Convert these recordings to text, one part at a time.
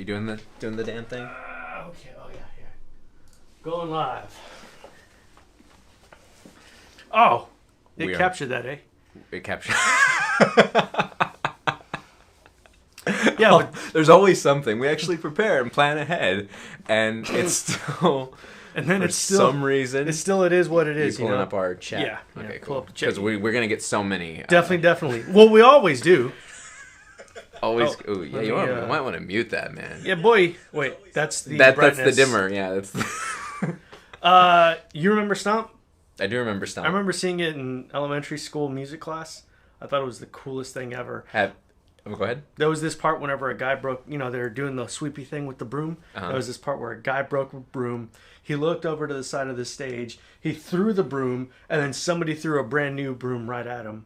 doing the damn thing? Okay. Oh yeah. Going live. Oh, it captured that, eh? It captured. Yeah, but there's always something. We actually prepare and plan ahead, and it's still. And then for some reason, it is what it is. You pulling up our chat? Yeah. Okay, pull cool. up the chat. Because we're gonna get so many. Definitely. Well, we always do. Always. Oh, ooh, yeah. You might want to mute that, man. Yeah, boy. Wait, that's the that's the dimmer. Yeah, that's. You remember Stomp? I do remember Stomp. I remember seeing it in elementary school music class. I thought it was the coolest thing ever. Go ahead. There was this part whenever a guy broke, they were doing the sweepy thing with the broom. There was this part where a guy broke a broom. He looked over to the side of the stage. He threw the broom, and then somebody threw a brand new broom right at him.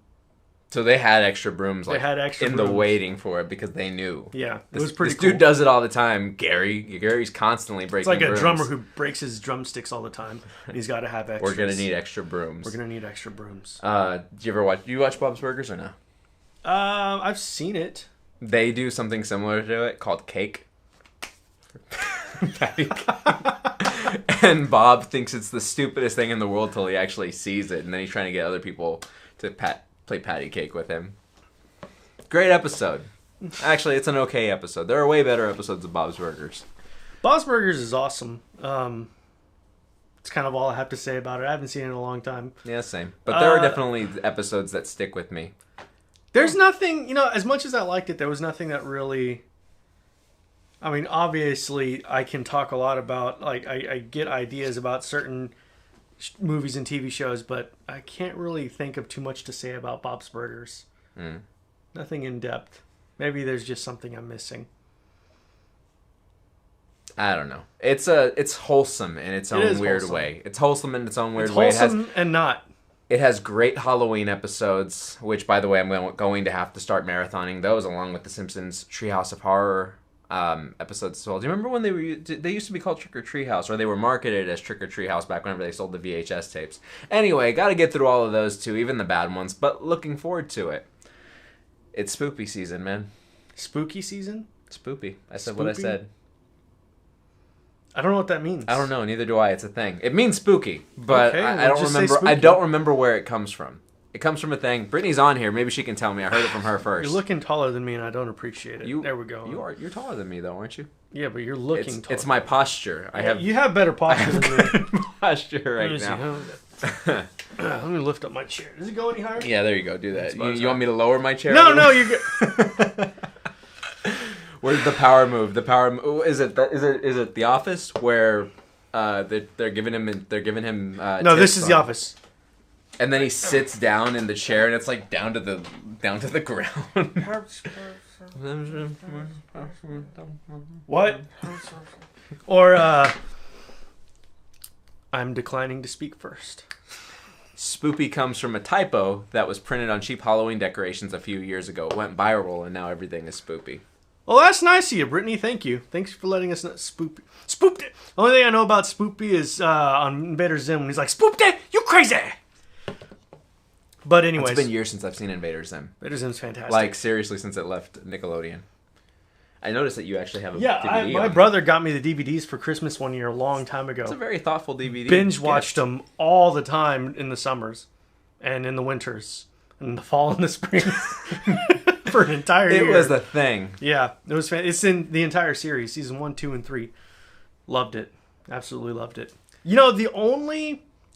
So they had extra brooms in the waiting for it because they knew. Yeah, it was pretty cool. This dude does it all the time, Gary. Gary's constantly breaking brooms. It's like a drummer who breaks his drumsticks all the time, and he's got to have extras. We're going to need extra brooms. Do you ever watch Bob's Burgers or no? I've seen it. They do something similar to it called cake. And Bob thinks it's the stupidest thing in the world till he actually sees it, and then he's trying to get other people to play patty cake with him. Great episode. Actually, it's an okay episode. There are way better episodes of Bob's Burgers. Bob's Burgers is awesome. It's kind of all I have to say about it. I haven't seen it in a long time. Yeah, same. But there are definitely episodes that stick with me. There's nothing, as much as I liked it, there was nothing that really... I mean, obviously, I can talk a lot about, I get ideas about certain movies and TV shows, but I can't really think of too much to say about Bob's Burgers. Nothing in depth. Maybe there's just something I'm missing. I don't know. It's wholesome in its own weird way. It's wholesome in its own weird way. It's wholesome and not. It has great Halloween episodes, which, by the way, I'm going to have to start marathoning those along with The Simpsons Treehouse of Horror episodes as well. Do you remember when they used to be called Trick or Treehouse, or they were marketed as Trick or Treehouse back whenever they sold the VHS tapes? Anyway, got to get through all of those too, even the bad ones, but looking forward to it. It's spoopy season, man. Spooky season? Spoopy. I said what I said. I don't know what that means. I don't know. Neither do I. It's a thing. It means spooky, but okay, I don't remember. I don't remember where it comes from. It comes from a thing. Brittany's on here. Maybe she can tell me. I heard it from her first. You're looking taller than me, and I don't appreciate it. There we go. You're taller than me, though, aren't you? Yeah, but you're looking taller. It's my posture. You have better posture than me. Posture right now. Let me lift up my chair. Does it go any higher? Yeah, there you go. Do that. You want me to lower my chair? No, you're good. Where's the power move? The power move is it The Office where they're giving him no, this is The Office. And then he sits down in the chair and it's like down to the ground. What? Or I'm declining to speak first. Spoopy comes from a typo that was printed on cheap Halloween decorations a few years ago. It went viral and now everything is spoopy. Well, that's nice of you, Brittany. Thank you. Thanks for letting us know. Spoopy. Spooped it. The only thing I know about Spoopy is on Invader Zim when he's like, "Spooped it, you crazy!" But anyways. It's been years since I've seen Invader Zim. Invader Zim's fantastic. Like, seriously, since it left Nickelodeon. I noticed that you actually have a DVD. My brother got me the DVDs for Christmas one year a long time ago. It's a very thoughtful DVD. Binge watched them all the time in the summers and in the winters and in the fall and the spring. For an entire year. It was the thing. Yeah, it was. It's in the entire series, season 1, 2, and 3. Loved it. Absolutely loved it.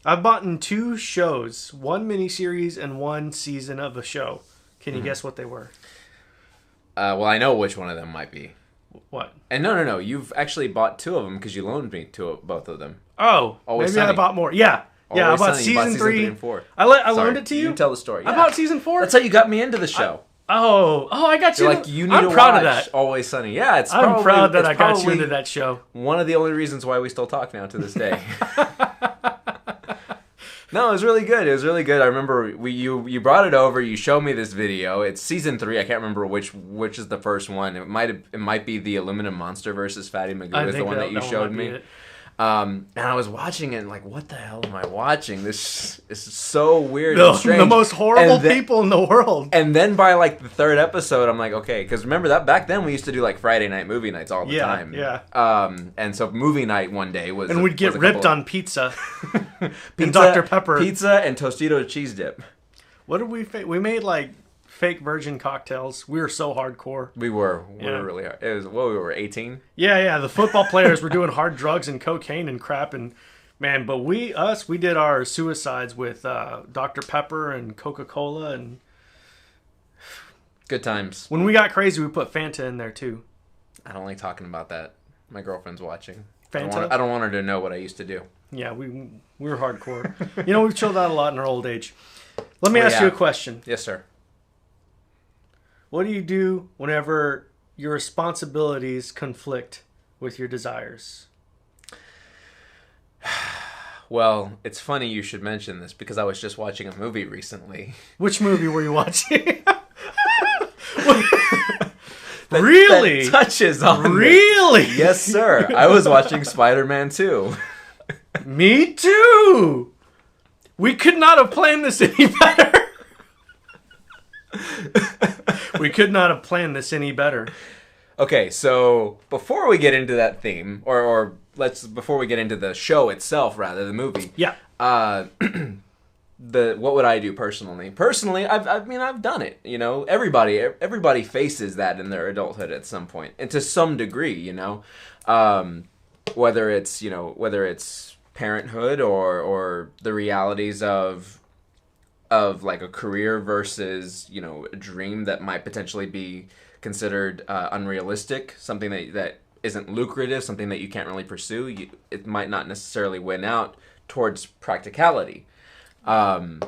I've bought in 2 shows, 1 miniseries and 1 season of a show. Can you guess what they were? Well, I know which one of them might be. What? And no. You've actually bought 2 of them because you loaned me both of them. Oh, Always maybe Sunny. I bought more. Yeah. Yeah, I bought season 3 and 4. I loaned it to you? You tell the story. Yeah. I bought season 4? That's how you got me into the show. I got you. You're like, you need I'm to proud watch of that. Always Sunny. Yeah, I'm proud that I got you into that show. One of the only reasons why we still talk now to this day. No, it was really good. I remember you brought it over. You showed me this video. It's season 3. I can't remember which is the first one. It might be the Aluminum Monster versus Fatty Magoo is the one that you showed me. And I was watching it and like, what the hell am I watching? This is so weird The, and strange. the most horrible And then- people in the world. And then by like the third episode, I'm like, okay, because remember that back then we used to do like Friday night movie nights all the Yeah, time. yeah. And so movie night one day was, And we'd get was a ripped couple on pizza. of- and Dr. Pepper. pizza, and Tostito cheese dip. What did we made like fake virgin cocktails. We were so hardcore. We were Yeah. really hard. It was we were 18. Yeah. The football players were doing hard drugs and cocaine and crap, and man, but we did our suicides with Dr. Pepper and Coca-Cola, and Good times. when we got crazy, we put Fanta in there too. I don't like talking about that. My girlfriend's watching. Fanta? I don't want her to know what I used to do. Yeah, we were hardcore. We've chilled out a lot in our old age. Let me Oh, ask yeah. you a question. Yes, sir. What do you do whenever your responsibilities conflict with your desires? Well, it's funny you should mention this because I was just watching a movie recently. Which movie were you watching? Really? That touches on this. Really? Yes, sir. I was watching Spider-Man 2. Me too. We could not have planned this any better. We could not have planned this any better. Okay, so before we get into that theme, or before we get into the show itself, rather the movie. Yeah. What would I do personally? Personally, I've done it. Everybody faces that in their adulthood at some point, and to some degree, whether it's parenthood or the realities of like a career versus a dream that might potentially be considered unrealistic, something that isn't lucrative, something that you can't really pursue. It might not necessarily win out towards practicality. If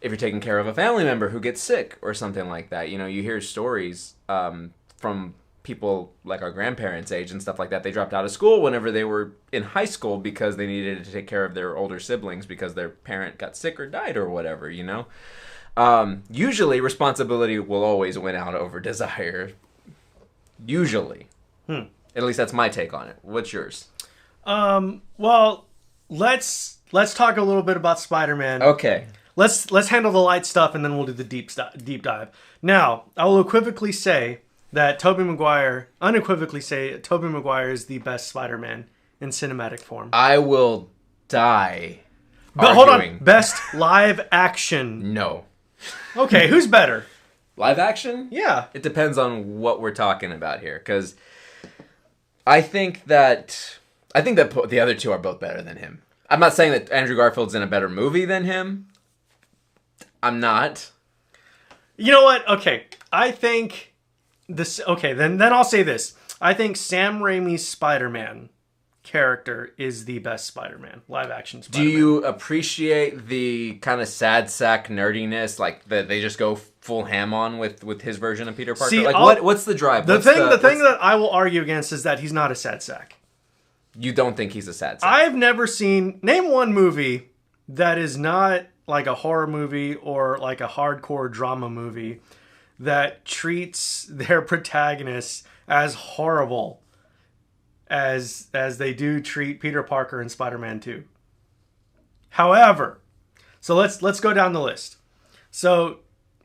you're taking care of a family member who gets sick or something like that, you hear stories from people like our grandparents' age and stuff like that. They dropped out of school whenever they were in high school because they needed to take care of their older siblings because their parent got sick or died or whatever, Usually, responsibility will always win out over desire. Usually. At least that's my take on it. What's yours? Well, let's talk a little bit about Spider-Man. Okay. Let's handle the light stuff, and then we'll do the deep dive. Now, I will unequivocally say Tobey Maguire is the best Spider-Man in cinematic form. I will die But hold arguing. on, best live action. No. Okay, who's better? Live action? Yeah. It depends on what we're talking about here, because I think that the other two are both better than him. I'm not saying that Andrew Garfield's in a better movie than him. I'm not. You know what? Okay, I think this. Okay, then I'll say this. I think Sam Raimi's Spider-Man character is the best Spider-Man, live action Do Spider-Man. you appreciate the kind of sad sack nerdiness, like that they just go full ham on with his version of Peter Parker? See, like what's the drive? The thing that I will argue against is that he's not a sad sack. You don't think he's a sad sack? I've never seen name one movie that is not like a horror movie or like a hardcore drama movie that treats their protagonists as horrible as they do treat Peter Parker in Spider-Man 2. However, so let's go down the list. So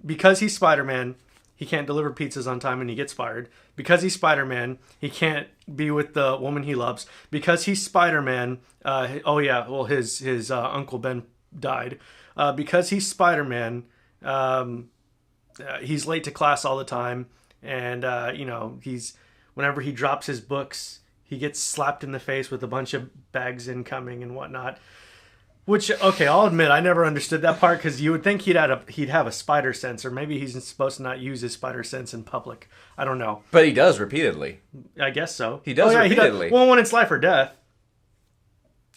because he's Spider-Man, he can't deliver pizzas on time and he gets fired. Because he's Spider-Man, he can't be with the woman he loves. Because he's Spider-Man, his Uncle Ben died. Because he's Spider-Man, he's late to class all the time. And, whenever he drops his books, he gets slapped in the face with a bunch of bags incoming and whatnot. Which, okay, I'll admit, I never understood that part because you would think he'd have a spider sense, or maybe he's supposed to not use his spider sense in public. I don't know. But he does repeatedly. I guess so. He does repeatedly. Well, when it's life or death.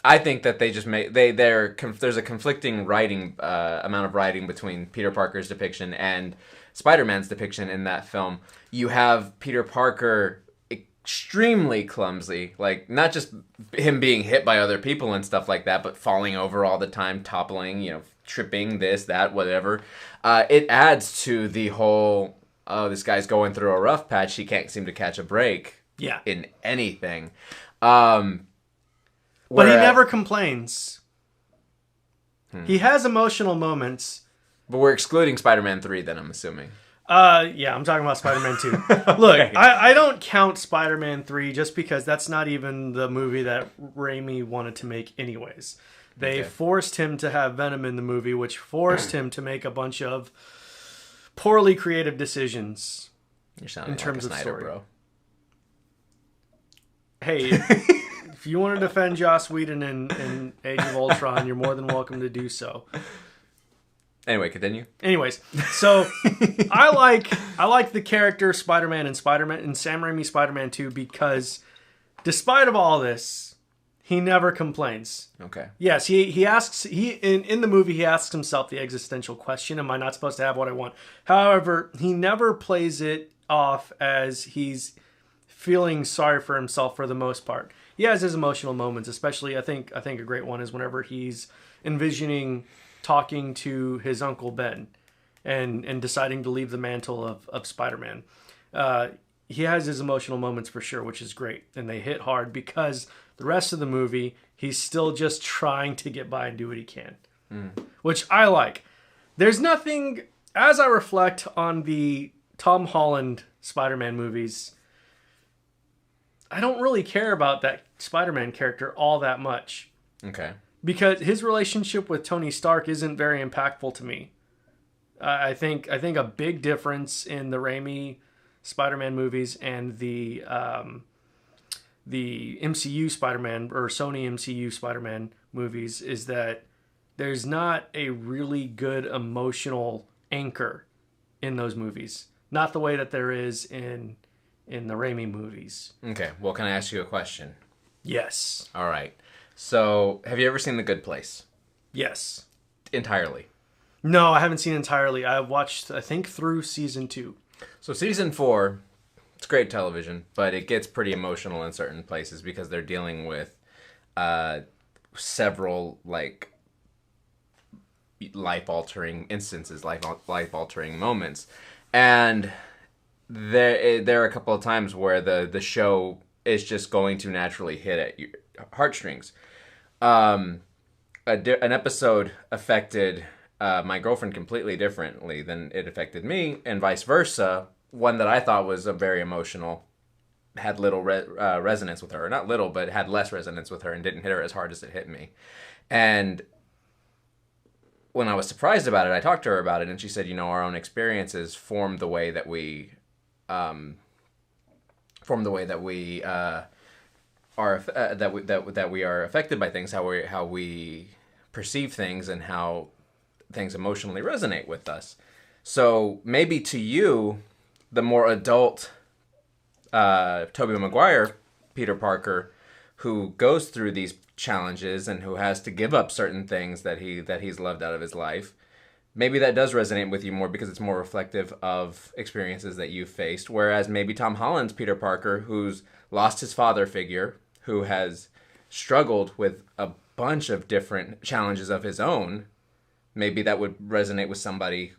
I think that they just make there's a conflicting amount of writing between Peter Parker's depiction and Spider-Man's depiction in that film. You have Peter Parker extremely clumsy, like not just him being hit by other people and stuff like that, but falling over all the time, toppling, tripping, this, that, whatever. It adds to the whole, this guy's going through a rough patch, he can't seem to catch a break Yeah. in anything. But he never complains. He has emotional moments. But we're excluding Spider-Man 3 then, I'm assuming. Yeah, I'm talking about Spider-Man 2. Look, Okay. I don't count Spider-Man 3 just because that's not even the movie that Raimi wanted to make anyways. They forced him to have Venom in the movie, which forced him to make a bunch of poorly creative decisions. You're sounding in terms like a of Snyder, story. bro. Hey, if you want to defend Joss Whedon in Age of Ultron, you're more than welcome to do so. Anyway, continue. Anyways, so I like the character Spider-Man and Sam Raimi Spider-Man 2 because despite of all this, he never complains. Okay. Yes, he asks in the movie he asks himself the existential question, am I not supposed to have what I want? However, he never plays it off as he's feeling sorry for himself for the most part. He has his emotional moments, especially I think a great one is whenever he's envisioning talking to his Uncle Ben and deciding to leave the mantle of Spider-Man. He has his emotional moments for sure, which is great. And they hit hard because the rest of the movie, he's still just trying to get by and do what he can, which I like. There's nothing, as I reflect on the Tom Holland Spider-Man movies, I don't really care about that Spider-Man character all that much. Okay. Because his relationship with Tony Stark isn't very impactful to me. I think a big difference in the Raimi Spider-Man movies and the MCU Spider-Man or Sony MCU Spider-Man movies is that there's not a really good emotional anchor in those movies. Not the way that there is in the Raimi movies. Okay. Well, can I ask you a question? Yes. All right. So, have you ever seen The Good Place? Yes. Entirely. No, I haven't seen entirely. I watched, I think, through season 2. So, season 4, it's great television, but it gets pretty emotional in certain places because they're dealing with several, like, life-altering instances, life-altering moments. And there are a couple of times where the show is just going to naturally hit at your heartstrings. An episode affected my girlfriend completely differently than it affected me, and vice versa. One that I thought was a very emotional had little resonance with her. Not little, but had less resonance with her and didn't hit her as hard as it hit me. And when I was surprised about it, I talked to her about it, and she said, our own experiences form the way that we are that we are affected by things, how we perceive things, and how things emotionally resonate with us. So maybe to you, the more adult Tobey Maguire, Peter Parker, who goes through these challenges and who has to give up certain things that he's loved out of his life, maybe that does resonate with you more because it's more reflective of experiences that you've faced. Whereas maybe Tom Holland's Peter Parker, who's lost his father figure, who has struggled with a bunch of different challenges of his own, maybe that would resonate with somebody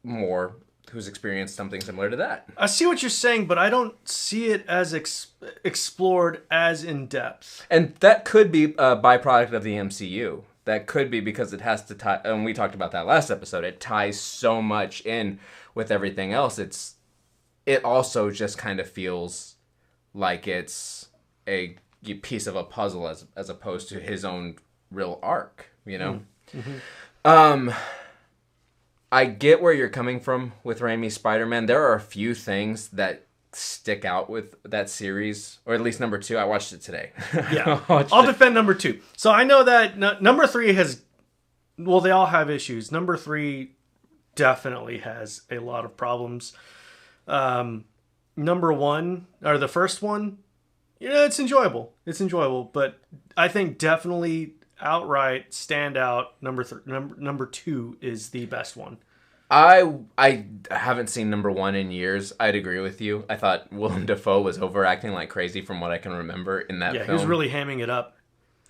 more who's experienced something similar to that. I see what you're saying, but I don't see it as explored as in depth. And that could be a byproduct of the MCU. That could be because it has to tie, and we talked about that last episode, it ties so much in with everything else. It also just kind of feels like it's a piece of a puzzle as opposed to his own real arc, Mm-hmm. I get where you're coming from with Raimi's Spider-Man. There are a few things that stick out with that series, or at least number 2. I watched it today. Yeah, I'll defend number 2. So I know that number 3 has, well, they all have issues. Number 3 definitely has a lot of problems. Number 1, or the first one, it's enjoyable. It's enjoyable, but I think definitely outright standout number 2 is the best one. I haven't seen number 1 in years. I'd agree with you. I thought Willem Dafoe was overacting like crazy from what I can remember in that film. Yeah, he was really hamming it up.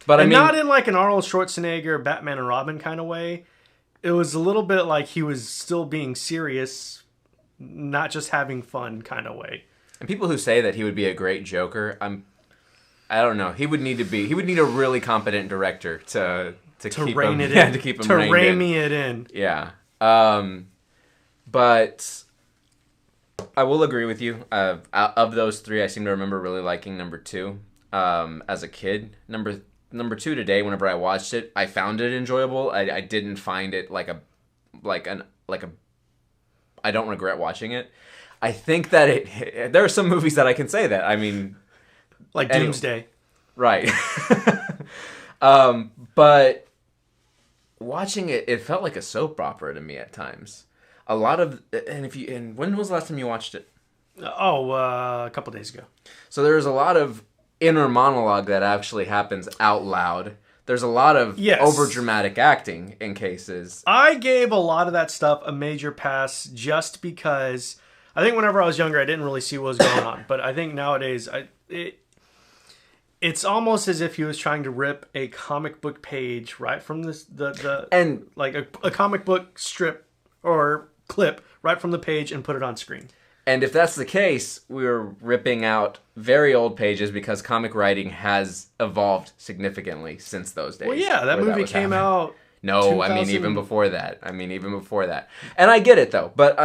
But and not in like an Arnold Schwarzenegger, Batman and Robin kind of way. It was a little bit like he was still being serious, not just having fun kind of way. And people who say that he would be a great Joker, I don't know. He would need a really competent director to keep rein him, it yeah, in. to keep him To reined rein in. me it in. Yeah. But I will agree with you. Of those three, I seem to remember really liking number 2 as a kid. Number 2 today, whenever I watched it, I found it enjoyable. I didn't find it I don't regret watching it. I think that there are some movies that I can say that. I mean, Like Anyway. Doomsday. right. But watching it, it felt like a soap opera to me at times. A lot of, and when was the last time you watched it? A couple days ago. So there's a lot of inner monologue that actually happens out loud. There's a lot of Yes. over dramatic acting in cases. I gave a lot of that stuff a major pass just because I think whenever I was younger, I didn't really see what was going on. But I think nowadays, it's almost as if he was trying to rip a comic book page right from And like a comic book strip or clip right from the page and put it on screen. And if that's the case, we're ripping out very old pages because comic writing has evolved significantly since those days. Well, yeah, that where movie was came happening. out. No, I mean 2000 even before that. And I get it though, but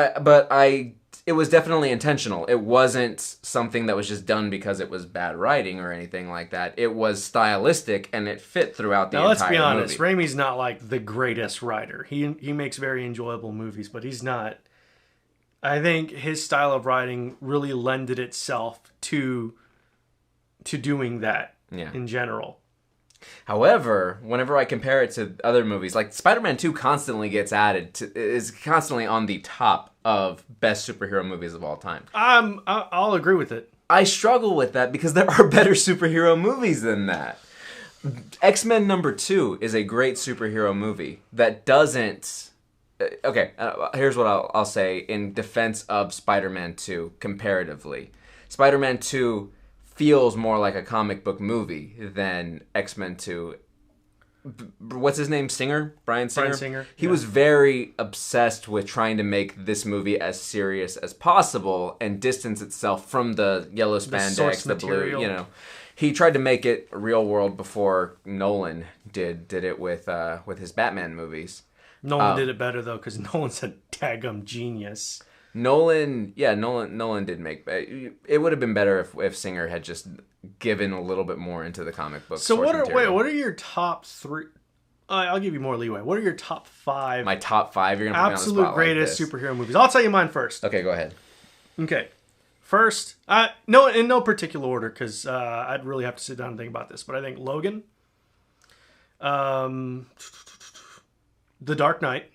it was definitely intentional. It wasn't something that was just done because it was bad writing or anything like that. It was stylistic and it fit throughout the Now, entire let's be honest. movie. Raimi's not like the greatest writer. He makes very enjoyable movies, but he's not. I think his style of writing really lended itself to doing that Yeah. in general. However, whenever I compare it to other movies, like Spider-Man 2 constantly gets is constantly on the top of best superhero movies of all time. I'll agree with it. I struggle with that because there are better superhero movies than that. X-Men number 2 is a great superhero movie that doesn't... Okay, here's what I'll say in defense of Spider-Man 2 comparatively. Spider-Man 2 feels more like a comic book movie than X-Men 2. What's his name? Singer? Bryan Singer? Bryan Singer, He yeah. was very obsessed with trying to make this movie as serious as possible and distance itself from the yellow spandex, source the blue, material. He tried to make it real world before Nolan did it with his Batman movies. Nolan did it better though, because Nolan's a daggum genius. Nolan did make it would have been better if Singer had just given a little bit more into the comic book. So source material. what are your top 3? I'll give you more leeway. What are your top 5 My top 5. You're gonna put me on the absolute spot greatest like this. superhero movies? I'll tell you mine first. Okay, go ahead. Okay. First, no, in no particular order, because I'd really have to sit down and think about this. But I think Logan, The Dark Knight,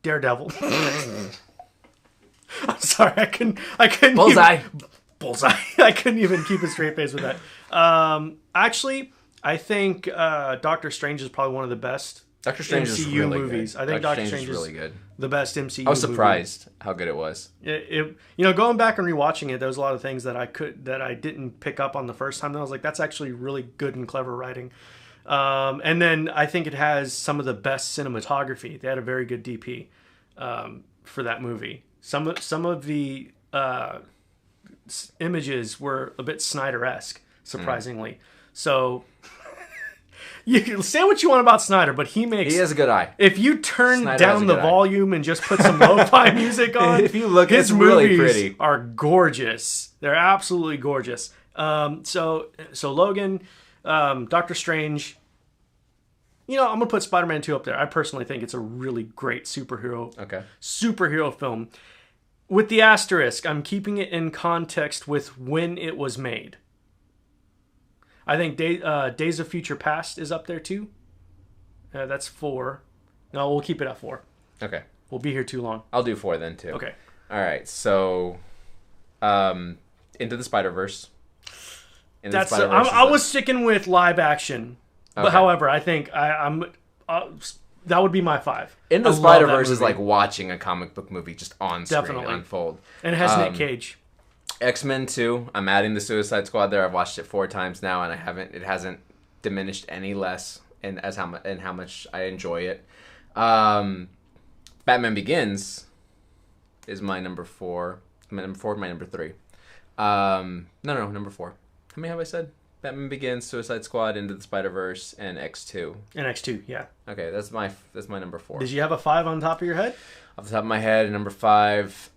Daredevil. I'm sorry, I couldn't. Bullseye. Bullseye. I couldn't even keep a straight face with that. Actually, I think Doctor Strange is probably one of the best Doctor Strange is MCU really movies. good. I think Doctor Strange is really good. the best MCU. I was movie. surprised how good it was. Going back and rewatching it, there was a lot of things that I didn't pick up on the first time. And I was like, that's actually really good and clever writing. And then I think it has some of the best cinematography. They had a very good DP for that movie. Some of the images were a bit Snyder-esque, surprisingly. So you can say what you want about Snyder, but he Has a good eye. if you turn Snyder has down a the good eye. volume and just put some lo-fi music on, If you look, his it's really movies pretty. are gorgeous. They're absolutely gorgeous. So Logan, Doctor Strange. I'm gonna put Spider-Man 2 up there. I personally think it's a really great superhero film. With the asterisk, I'm keeping it in context with when it was made. I think Days of Future Past is up there too. That's 4. No, we'll keep it at 4. Okay. We'll be here too long. I'll do 4 then too. Okay. All right. So, Into the Spider-Verse. I was sticking with live action, but Okay. however, I think I'm that would be my 5. Into I the love that Spider-Verse is movie. like watching a comic book movie just on screen Definitely. unfold. And it has Nick Cage. X-Men 2, I'm adding the Suicide Squad there. I've watched it 4 times now, and it hasn't diminished any less in how much I enjoy it. Batman Begins is my number 4. My number 3. No, number 4. How many have I said? Batman Begins, Suicide Squad, Into the Spider-Verse, and X2. And X2, yeah. Okay, that's my number 4. Did you have a 5 on top of your head? Off the top of my head, number 5.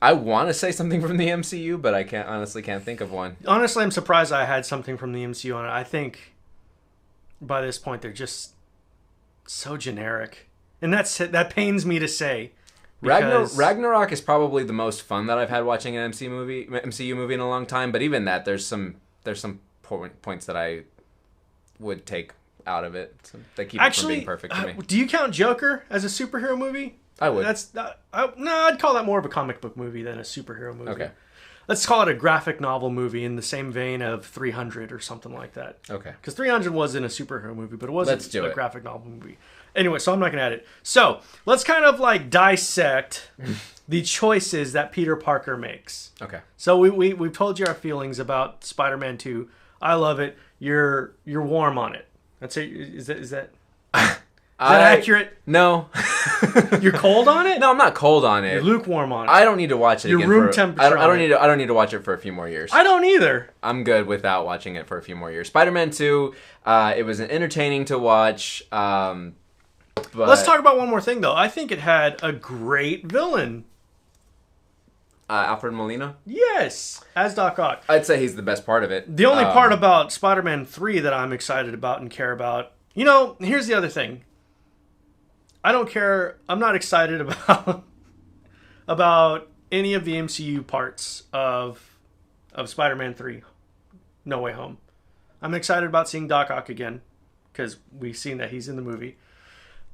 I want to say something from the MCU, but I honestly can't think of one. Honestly, I'm surprised I had something from the MCU on it. I think by this point they're just so generic, and that pains me to say. Ragnarok is probably the most fun that I've had watching an MCU movie in a long time. But even that, there's some points that I would take out of it. So they keep it from being perfect to me. Do you count Joker as a superhero movie? I would. I'd call that more of a comic book movie than a superhero movie. Okay. Let's call it a graphic novel movie in the same vein of 300 or something like that. Okay. Because 300 wasn't a superhero movie, but it wasn't a graphic novel movie. Anyway, so I'm not going to add it. So let's kind of like dissect the choices that Peter Parker makes. Okay. So we've told you our feelings about Spider-Man 2. I love it. You're warm on it. That's it. Is that accurate? No. You're cold on it? No, I'm not cold on it. You're lukewarm on it. I don't need to watch it Your again. room temperature. I don't need to watch it for a few more years. I don't either. I'm good without watching it for a few more years. Spider-Man 2, it was entertaining to watch. But let's talk about one more thing, though. I think it had a great villain. Alfred Molina? Yes, as Doc Ock. I'd say he's the best part of it. The only part about Spider-Man 3 that I'm excited about and care about... You know, here's the other thing. I don't care... I'm not excited about any of the MCU parts of Spider-Man 3. No Way Home. I'm excited about seeing Doc Ock again, because we've seen that he's in the movie.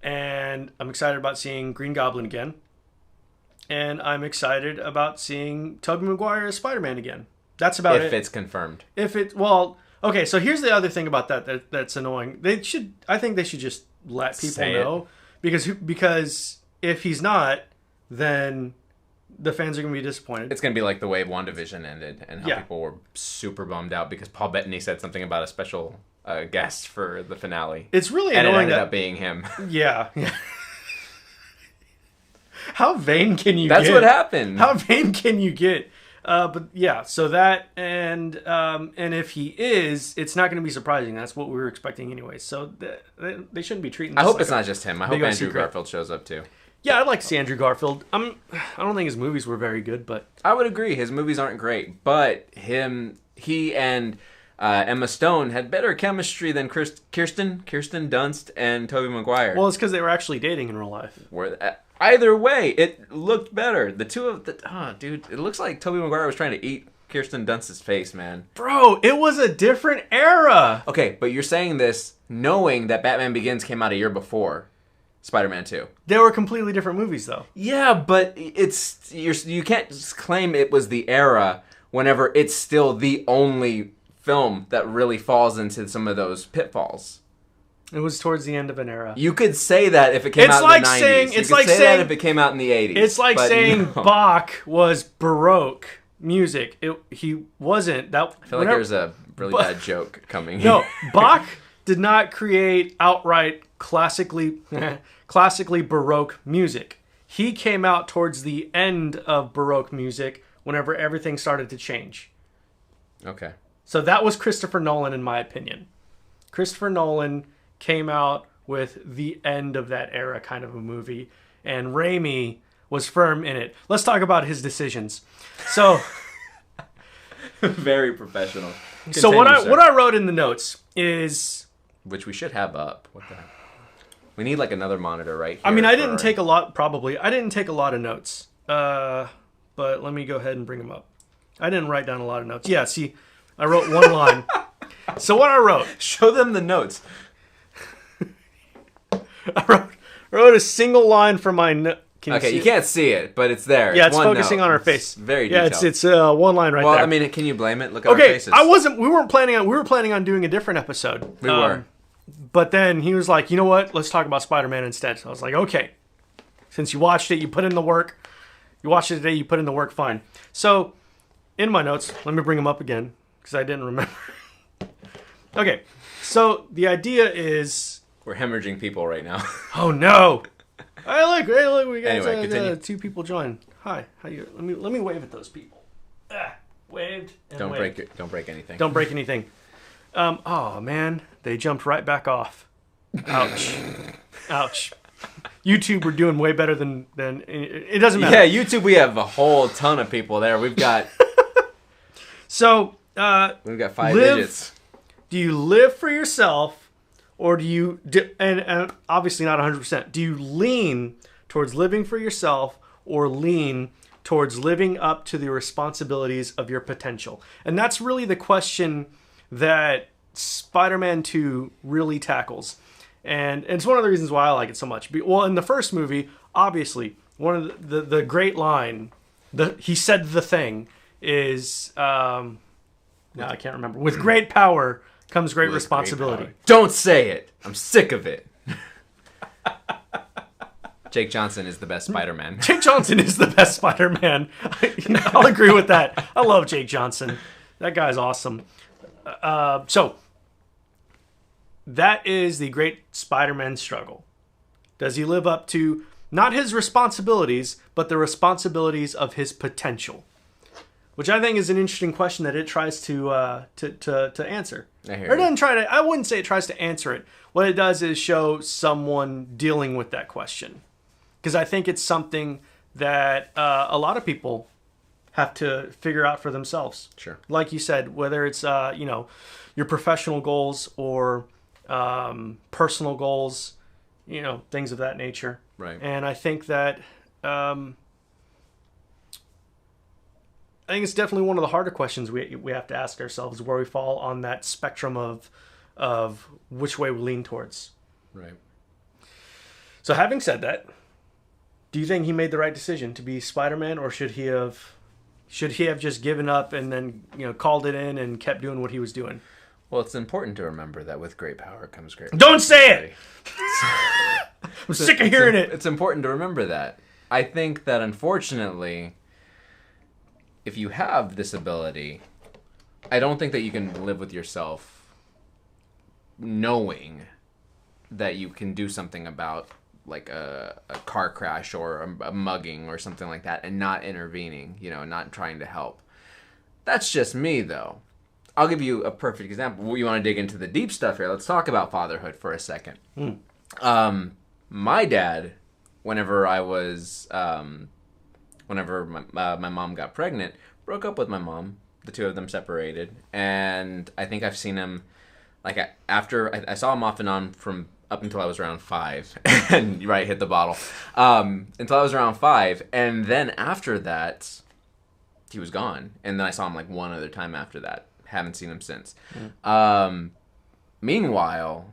And I'm excited about seeing Green Goblin again. And I'm excited about seeing Tobey Maguire as Spider-Man again. That's about it. If it's confirmed. Okay, so here's the other thing about that's annoying. I think they should just let people know. Because if he's not, then the fans are going to be disappointed. It's going to be like the way WandaVision ended and how people were super bummed out because Paul Bettany said something about a special guest for the finale. It's really annoying. And it ended up being him. Yeah. How vain can you get? That's what happened. How vain can you get? But yeah, so that and if he is, it's not going to be surprising. That's what we were expecting anyway. So they shouldn't be treating this I hope it's not just him. I hope Andrew Garfield shows up too. Yeah, I'd like to see Andrew Garfield. I don't think his movies were very good, but... I would agree. His movies aren't great, but he and Emma Stone had better chemistry than Kirsten Dunst and Tobey Maguire. Well, it's because they were actually dating in real life. Either way, it looked better. The two of dude, it looks like Tobey Maguire was trying to eat Kirsten Dunst's face, man. Bro, it was a different era. Okay, but you're saying this knowing that Batman Begins came out a year before Spider-Man 2. They were completely different movies, though. Yeah, but you can't just claim it was the era whenever it's still the only film that really falls into some of those pitfalls. It was towards the end of an era. You could say that if it came out in the 90s. You could say that if it came out in the 80s. It's like saying Bach was Baroque music. He wasn't. I feel like there's a really bad joke coming. No, Bach did not create outright classically Baroque music. He came out towards the end of Baroque music whenever everything started to change. Okay. So that was Christopher Nolan, in my opinion. Christopher Nolan came out with the end of that era kind of a movie, and Raimi was firm in it. Let's talk about his decisions. So, very professional. So what I wrote in the notes is, which we should have up. What the heck? We need like another monitor right here. I mean, I didn't take a lot of notes. But let me go ahead and bring them up. I didn't write down a lot of notes. Yeah, see, I wrote one line. So what I wrote. Show them the notes. I wrote a single line from my note. You can't see it, but it's there. Yeah, it's focusing on our face. It's very detailed. Yeah, it's one line right there. Well, I mean, can you blame it? Look at our faces. We were planning on doing a different episode. We were. But then he was like, you know what? Let's talk about Spider-Man instead. So I was like, okay. Since you watched it, you put in the work. You watched it today, you put in the work, fine. So, in my notes, let me bring them up again, because I didn't remember. Okay, so the idea is... We're hemorrhaging people right now. Oh, no! Hey, look, we got anyway, 2 people join. Hi. How you? Let me wave at those people. Waved and Don't waved. don't break anything. Don't break anything. Oh man, they jumped right back off. Ouch. Ouch. YouTube, we're doing way better than it doesn't matter. Yeah, YouTube, we have a whole ton of people there. We've got So we've got 5 live- digits. do you live for yourself, or do you and obviously not 100%? Do you lean towards living for yourself, or lean towards living up to the responsibilities of your potential? And that's really the question that Spider-Man 2 really tackles. And it's one of the reasons why I like it so much. Well, in the first movie, obviously, one of the great line, he said the thing, is, no, I can't remember. With great power comes great responsibility. Great power. Don't say it. I'm sick of it. Jake Johnson is the best Spider-Man. Jake Johnson is the best Spider-Man. I'll agree with that. I love Jake Johnson. That guy's awesome. So, that is the great Spider-Man struggle. Does he live up to not his responsibilities, but the responsibilities of his potential? Which I think is an interesting question that it tries to answer. I hear Or it you. doesn't try to. I wouldn't say it tries to answer it. What it does is show someone dealing with that question, because I think it's something that a lot of people have to figure out for themselves. Sure. Like you said, whether it's your professional goals or personal goals, things of that nature. Right. And I think that I think it's definitely one of the harder questions we have to ask ourselves, where we fall on that spectrum of which way we lean towards. Right. So having said that, do you think he made the right decision to be Spider-Man, or should he have just given up and then called it in and kept doing what he was doing? Well, it's important to remember that with great power comes great Don't say it! I'm sick of hearing it. It's important to remember that. I think that unfortunately, if you have this ability, I don't think that you can live with yourself knowing that you can do something about like a car crash or a mugging or something like that and not intervening, not trying to help. That's just me, though. I'll give you a perfect example. You want to dig into the deep stuff here? Let's talk about fatherhood for a second. My dad, whenever my mom got pregnant, broke up with my mom. The two of them separated, and I think I've seen him after I saw him off and on from up until I was around 5, and hit the bottle until I was around 5, and then after that, he was gone, and then I saw him one other time after that. Haven't seen him since. Meanwhile,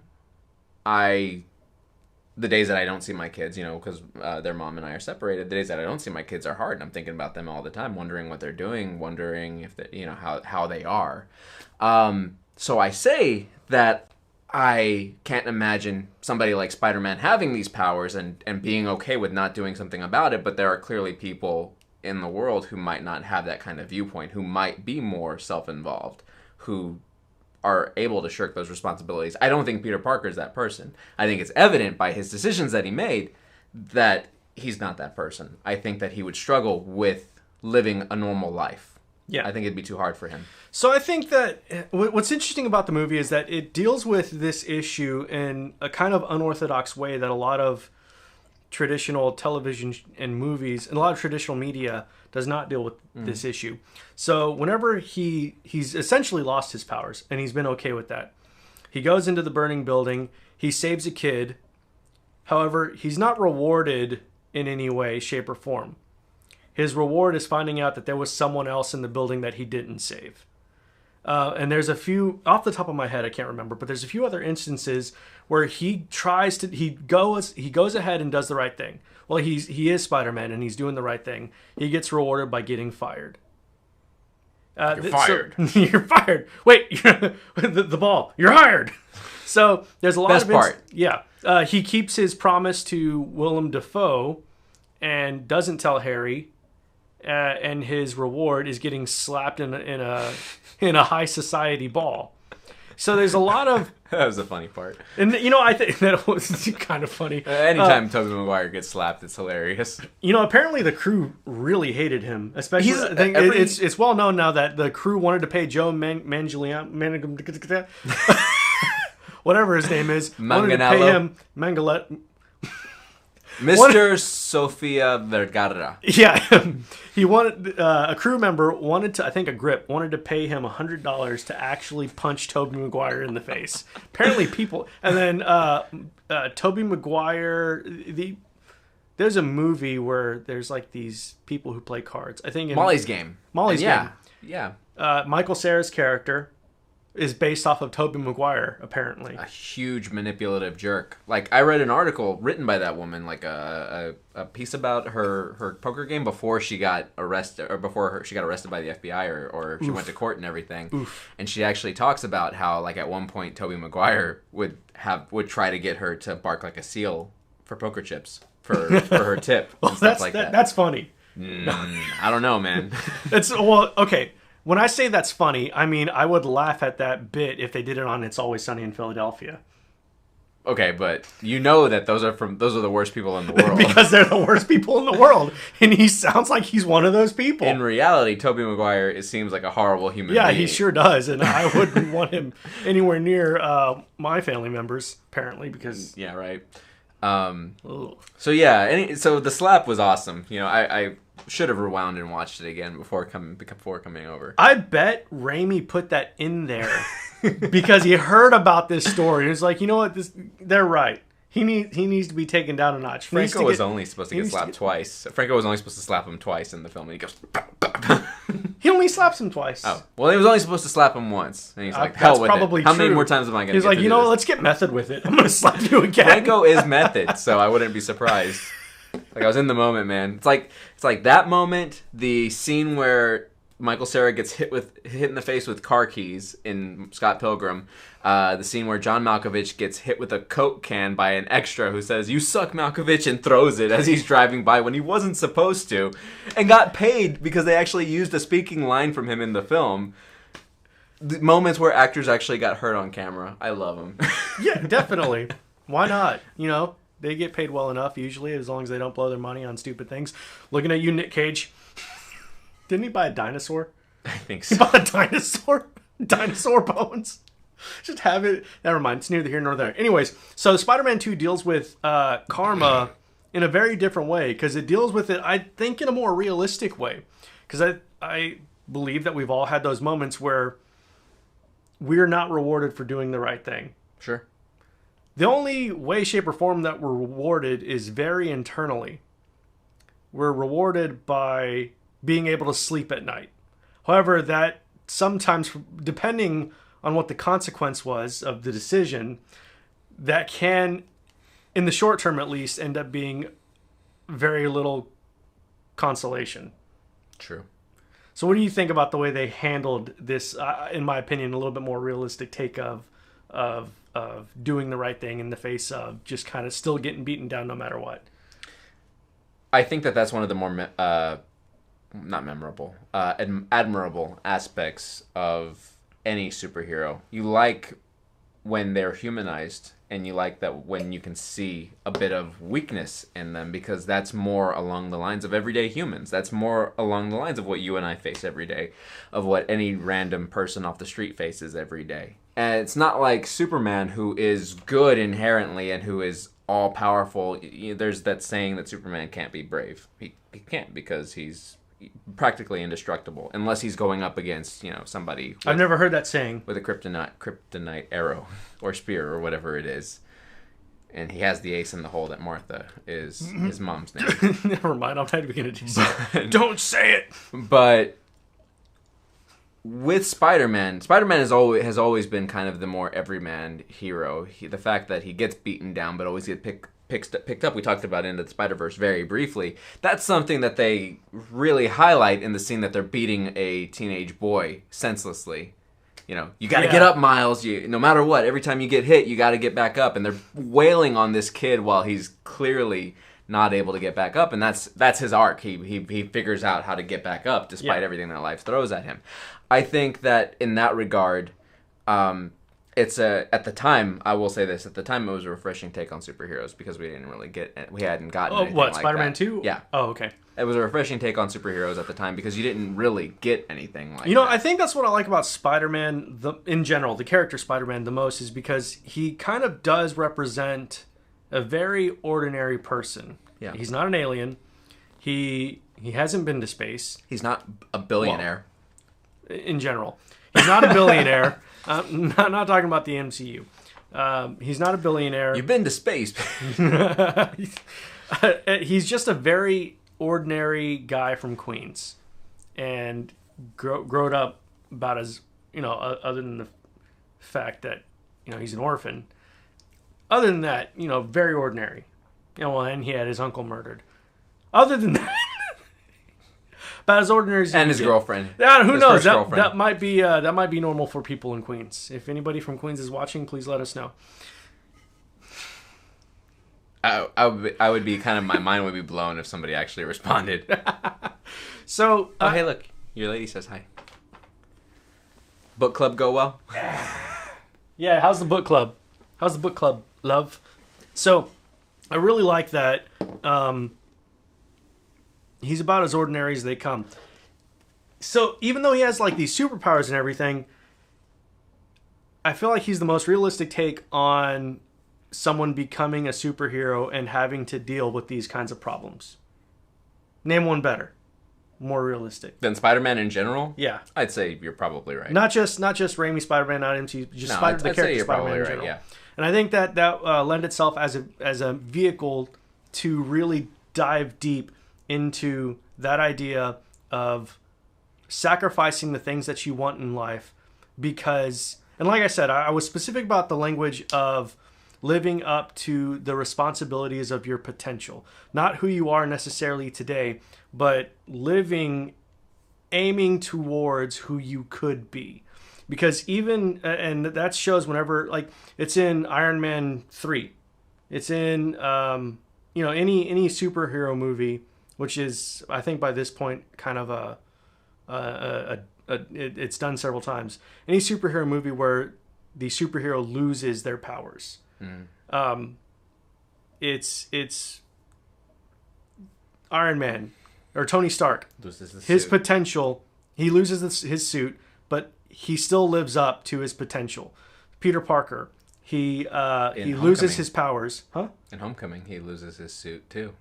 the days that I don't see my kids, because their mom and I are separated, the days that I don't see my kids are hard, and I'm thinking about them all the time, wondering what they're doing, wondering if they, how they are. So I say that I can't imagine somebody like Spider-Man having these powers and being okay with not doing something about it, but there are clearly people in the world who might not have that kind of viewpoint, who might be more self-involved, who are able to shirk those responsibilities. I don't think Peter Parker is that person. I think it's evident by his decisions that he made that he's not that person. I think that he would struggle with living a normal life. Yeah. I think it'd be too hard for him. So I think that what's interesting about the movie is that it deals with this issue in a kind of unorthodox way that a lot of traditional television and movies and a lot of traditional media does not deal with this issue. So whenever he's essentially lost his powers, and he's been okay with that, he goes into the burning building, he saves a kid. However, he's not rewarded in any way, shape, or form. His reward is finding out that there was someone else in the building that he didn't save. And there's a few, off the top of my head, I can't remember, but there's a few other instances where he goes ahead and does the right thing. Well, he is Spider-Man and he's doing the right thing. He gets rewarded by getting fired. You're fired. You're fired. Wait, the ball. You're hired. So there's a lot Best of part. Yeah. He keeps his promise to Willem Dafoe and doesn't tell Harry. And his reward is getting slapped in a high society ball. So there's a lot of, That was the funny part. and I think that was kind of funny. Anytime Tobey Maguire gets slapped, it's hilarious. Apparently the crew really hated him. Especially, He's- I think every- it's well known now that the crew wanted to pay Joe Manganiello, whatever his name is, wanted to pay Manganiello. him Mangalet. Mr. Sofia Vergara. Yeah, he wanted a crew member wanted to. I think a grip wanted to pay him $100 to actually punch Tobey Maguire in the face. Apparently, people, and then Tobey Maguire. There's a movie where there's like these people who play cards. I think in Molly's Game. Molly's yeah. Game. Yeah. Michael Cera's character is based off of Tobey Maguire, apparently. A huge manipulative jerk. Like, I read an article written by that woman, like a piece about her poker game before she got arrested, or before she got arrested by the FBI, or she went to court and everything. Oof. And she actually talks about how, like, at one point Tobey Maguire would try to get her to bark like a seal for poker chips for her tip and stuff like that. That's funny. I don't know, man. Okay. When I say that's funny, I mean I would laugh at that bit if they did it on It's Always Sunny in Philadelphia. Okay, but you know that those are the worst people in the world. Because they're the worst people in the world. And he sounds like he's one of those people. In reality, Tobey Maguire seems like a horrible human Yeah, being. he sure does. And I wouldn't want him anywhere near my family members, apparently, because... Yeah, right. Ugh. So yeah, so the slap was awesome. I should have rewound and watched it again before coming over. I bet Raimi put that in there because he heard about this story. He was like, you know what? They're right. He needs to be taken down a notch. Franco was only supposed to get slapped twice. Franco was only supposed to slap him twice in the film, and he goes... He only slaps him twice. Oh. Well, he was only supposed to slap him once. And he's like, That's hell with probably it. How many true. more times am I going to He's get like, to you do know, this? let's get method with it. I'm going to slap you again. Franco is method, so I wouldn't be surprised. Like, I was in the moment, man. It's like that moment, the scene where Michael Cera gets hit in the face with car keys in Scott Pilgrim. The scene where John Malkovich gets hit with a Coke can by an extra who says, "You suck, Malkovich," and throws it as he's driving by when he wasn't supposed to, and got paid because they actually used a speaking line from him in the film. The moments where actors actually got hurt on camera. I love them. Yeah, definitely. Why not? They get paid well enough usually, as long as they don't blow their money on stupid things. Looking at you, Nick Cage. Didn't he buy a dinosaur? I think He so. bought a dinosaur? Dinosaur bones? Just have it. Never mind. It's neither here nor there. Anyways, so Spider-Man 2 deals with karma in a very different way, because it deals with it, I think, in a more realistic way. Because I believe that we've all had those moments where we're not rewarded for doing the right thing. Sure. The only way, shape, or form that we're rewarded is very internally. We're rewarded by being able to sleep at night. However, that sometimes, depending on what the consequence was of the decision, that can, in the short term at least, end up being very little consolation. True. So what do you think about the way they handled this, in my opinion, a little bit more realistic take of doing the right thing in the face of just kind of still getting beaten down no matter what? I think that's one of the more not memorable, admirable aspects of any superhero. You like when they're humanized, and you like that when you can see a bit of weakness in them, because that's more along the lines of everyday humans. That's more along the lines of what you and I face every day, of what any random person off the street faces every day. And it's not like Superman, who is good inherently and who is all-powerful. There's that saying that Superman can't be brave. He can't, because he's practically indestructible, unless he's going up against, somebody I've never heard that saying. with a kryptonite arrow or spear or whatever it is. And he has the ace in the hole that Martha is his mom's name. Never mind, I'm not even going to do so. Don't say it! But with Spider-Man has always been kind of the more everyman hero. The fact that he gets beaten down but always gets picked up. We talked about Into the Spider-Verse very briefly. That's something that they really highlight in the scene that they're beating a teenage boy senselessly. You got to get up, Miles. No matter what, every time you get hit, you got to get back up. And they're wailing on this kid while he's clearly not able to get back up. And that's his arc. He figures out how to get back up despite everything that life throws at him. I think that in that regard, it's at the time, I will say this, at the time it was a refreshing take on superheroes because we hadn't gotten anything what, like Spider-Man that. 2? Yeah. Oh, okay. It was a refreshing take on superheroes at the time because you didn't really get anything like You know, that. I think that's what I like about Spider-Man in general, the character Spider-Man the most, is because he kind of does represent a very ordinary person. Yeah. He's not an alien. He hasn't been to space. He's not a billionaire. In general. He's not a billionaire. Not talking about the MCU. He's not a billionaire. You've been to space. He's just a very ordinary guy from Queens, and growed up about as, other than the fact that he's an orphan. Other than that, very ordinary. And he had his uncle murdered. Other than that, about as ordinary as And his girlfriend. Yeah, who His knows? first That girlfriend. might be normal for people in Queens. If anybody from Queens is watching, please let us know. I would be kind of, my mind would be blown if somebody actually responded. So, Oh, hey, look. Your lady says hi. Book club go well? yeah, how's the book club? How's the book club, love? So, I really like that. He's about as ordinary as they come. So, even though he has like these superpowers and everything, I feel like he's the most realistic take on someone becoming a superhero and having to deal with these kinds of problems. Name one better, more realistic. Then Spider-Man in general? Yeah, I'd say you're probably right. not just Raimi Spider-Man, not MCU, just No, Spider I'd the say character you're Spider-Man probably in right, general. yeah. And I think that lend itself as a vehicle to really dive deep into that idea of sacrificing the things that you want in life because, and like I said, I was specific about the language of living up to the responsibilities of your potential, not who you are necessarily today, but aiming towards who you could be. Because even, and that shows whenever, like, it's in Iron Man 3, it's in any superhero movie, which is, I think by this point, kind of it's done several times. Any superhero movie where the superhero loses their powers, it's Iron Man or Tony Stark. His potential, he loses his suit, but he still lives up to his potential. Peter Parker, he loses his powers, huh? In Homecoming, he loses his suit too.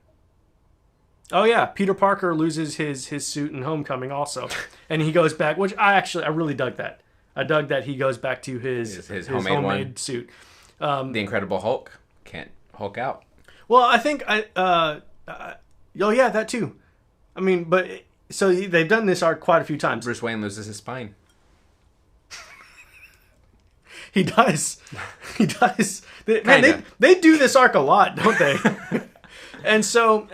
Oh yeah, Peter Parker loses his suit in Homecoming also, and he goes back. Which I really dug that. I dug that he goes back to his homemade suit. The Incredible Hulk can't Hulk out. Well, I think oh yeah, that too. I mean, but so they've done this arc quite a few times. Bruce Wayne loses his spine. He does. He does. They do this arc a lot, don't they? And so,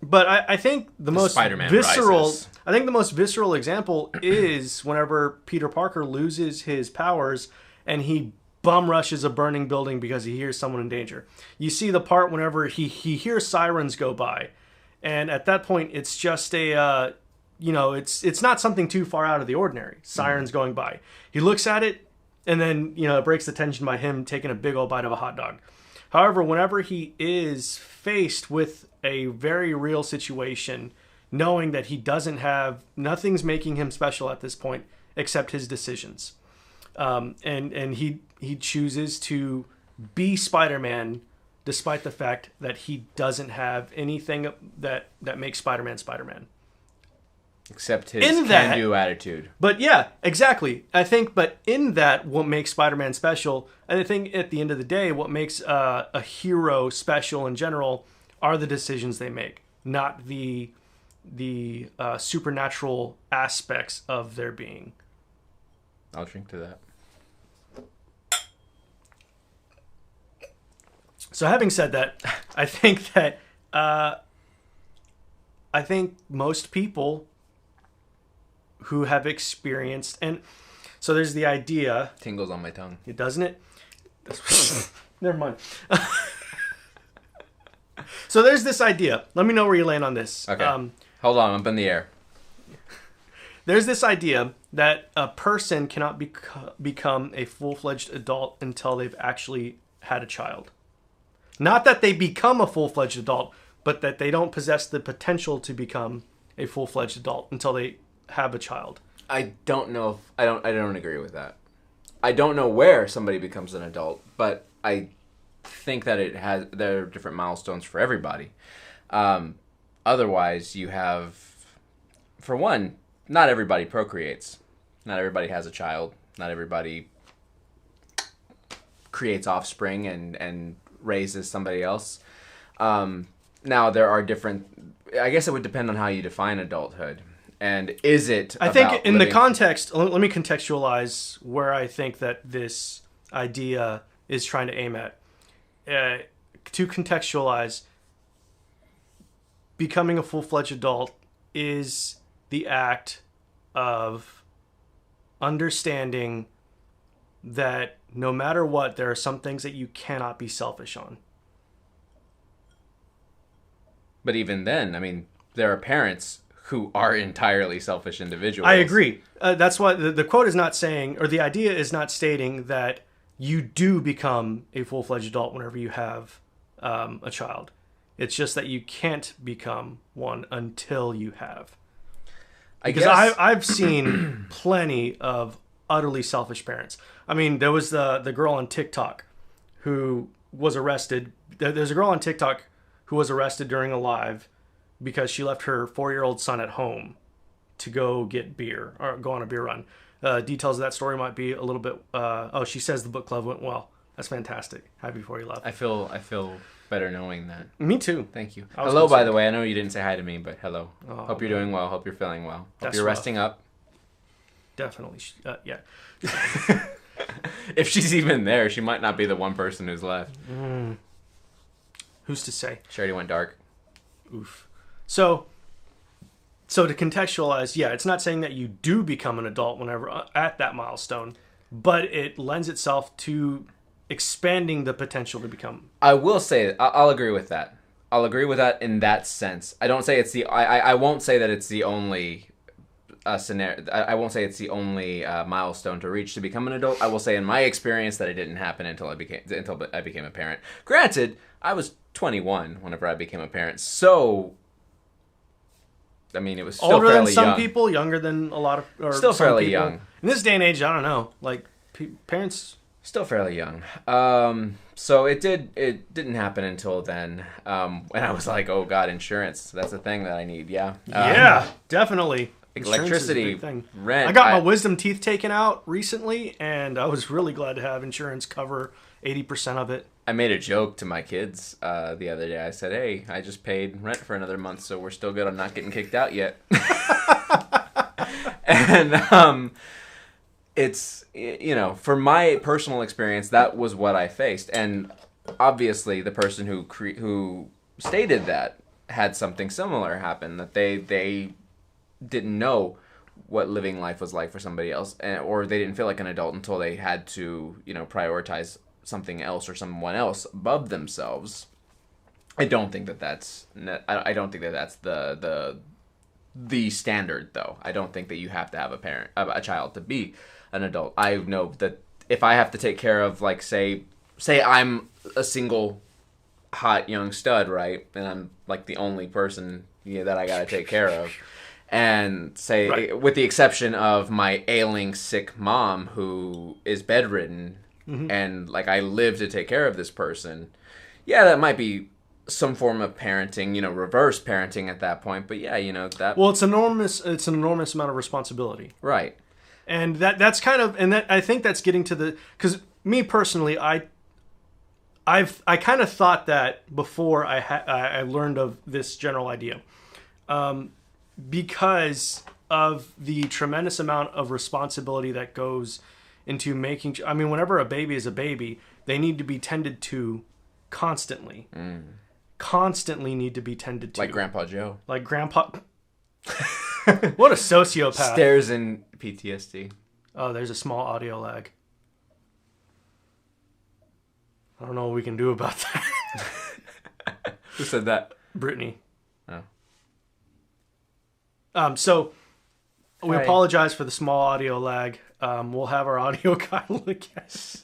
but I think the most Spider-Man visceral. rises. I think the most visceral example is whenever Peter Parker loses his powers and he bum rushes a burning building because he hears someone in danger. You see the part whenever he hears sirens go by, and at that point it's just a it's not something too far out of the ordinary. Sirens going by. He looks at it, and then it breaks the tension by him taking a big old bite of a hot dog. However, whenever he is faced with a very real situation, knowing that he doesn't have, nothing's making him special at this point except his decisions, and he chooses to be Spider-Man despite the fact that he doesn't have anything that makes Spider-Man Spider-Man. Except his can-do attitude. But yeah, exactly. I think, but in that, what makes Spider-Man special, and I think at the end of the day, what makes a hero special in general are the decisions they make, not the supernatural aspects of their being. I'll drink to that. So having said that, I think that most people who have experienced, and so there's the idea. Tingles on my tongue. It doesn't it? Never mind. So there's this idea. Let me know where you land on this. Okay. Hold on, I'm up in the air. there's this idea that a person cannot become a full-fledged adult until they've actually had a child. Not that they become a full-fledged adult, but that they don't possess the potential to become a full-fledged adult until they have a child. I don't know if I don't agree with that. I don't know where somebody becomes an adult, but I think that there are different milestones for everybody. Otherwise, you have, for one, not everybody procreates. Not everybody has a child. Not everybody creates offspring and raises somebody else. Now, there are different... I guess it would depend on how you define adulthood. And is it I think in the context... Let me contextualize where I think that this idea is trying to aim at. To contextualize, becoming a full-fledged adult is the act of understanding that no matter what, there are some things that you cannot be selfish on. But even then, I mean, there are parents who are entirely selfish individuals. I agree. That's why the quote is not saying, or the idea is not stating that you do become a full-fledged adult whenever you have a child. It's just that you can't become one until you have. Because I've seen plenty of utterly selfish parents. I mean, there was the girl on TikTok who was arrested. There's a girl on TikTok who was arrested during a live because she left her 4-year-old son at home to go get beer or go on a beer run. Details of that story might be a little bit... she says the book club went well. That's fantastic. Happy for you, love. I feel better knowing that. Me too. Thank you. Hello, by the way. I know you didn't say hi to me, but hello. Hope you're doing well. Hope you're feeling well. Hope you're resting up. Definitely. Yeah. If she's even there, she might not be the one person who's left. Who's to say? She already went dark. Oof. So to contextualize, yeah, it's not saying that you do become an adult whenever at that milestone, but it lends itself to expanding the potential to become. I will say, I'll agree with that. I'll agree with that in that sense. I don't say it's the. I won't say that it's the only scenario. I won't say it's the only milestone to reach to become an adult. I will say, in my experience, that it didn't happen until I became a parent. Granted, I was 21 whenever I became a parent, so. I mean, it was still older fairly than some young. people, younger than a lot of, or still some fairly people. young. In this day and age, I don't know. Like parents, still fairly young. So it didn't happen until then. When I was like, oh god, insurance. That's a thing that I need. Yeah. Yeah, definitely. Electricity, rent. I got my wisdom teeth taken out recently, and I was really glad to have insurance cover 80% of it. I made a joke to my kids the other day. I said, hey, I just paid rent for another month, so we're still good on not getting kicked out yet. And it's, for my personal experience, that was what I faced. And obviously the person who stated that had something similar happen, that they didn't know what living life was like for somebody else, or they didn't feel like an adult until they had to, prioritize something else or someone else above themselves. I don't think that that's the standard, though. I don't think that you have to have a child to be an adult. I know that if I have to take care of, like, say I'm a single hot young stud, right, and I'm like the only person that I gotta take care of, and say, right, with the exception of my ailing sick mom who is bedridden, and like I live to take care of this person, yeah, that might be some form of parenting, reverse parenting at that point. But yeah, that. Well, it's an enormous amount of responsibility, right? And that's kind of, and that I think that's getting to the, because me personally, I kind of thought that before I learned of this general idea, because of the tremendous amount of responsibility that goes into making. I mean, whenever a baby is a baby, they need to be tended to constantly. Constantly need to be tended to. Like Grandpa Joe. Like Grandpa. What a sociopath. Stares in PTSD. Oh, there's a small audio lag. I don't know what we can do about that. Who said that? Brittany. Oh. So We apologize for the small audio lag. We'll have our audio guy look at